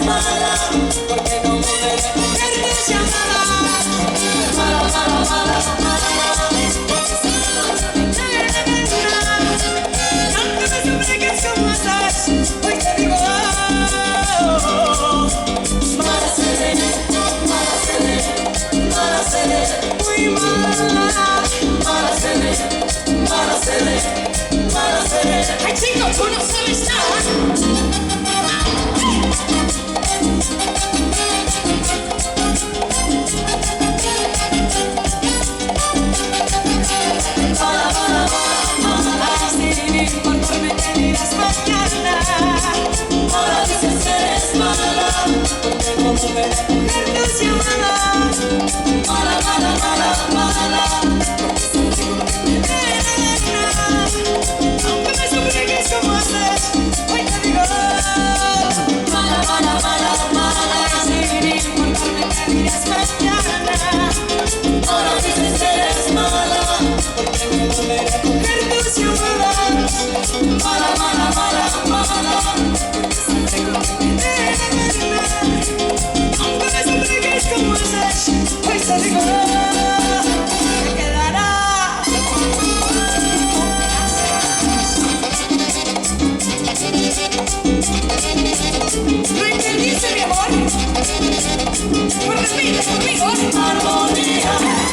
mala, porque no volveré a coger tus llamadas. Mala, mala, mala, mala. Aunque me supliques como estás, hoy te digo mala seré, mala seré, mala seré, muy mala. Mala seré, mala seré, mala seré. Ay chico, tú no sabes nada. Mala, mala, mala, mala. Sin importarme que dirás mañana. Ahora dices que eres mala, porque no volveré a coger tus llamadas. Mala, mala, mala, mala. Aunque me supliques como haces, hoy te digo mala, mala, mala, mala. Sin importarme que dirás mañana. Ahora dices que eres mala, porque no volveré a coger tus llamadas. Mala, mala, mala, mala. Aunque me supliques como haces, hoy te digo me quedará. ¿Lo entendiste, mi amor? Pues repite conmigo. Armonía.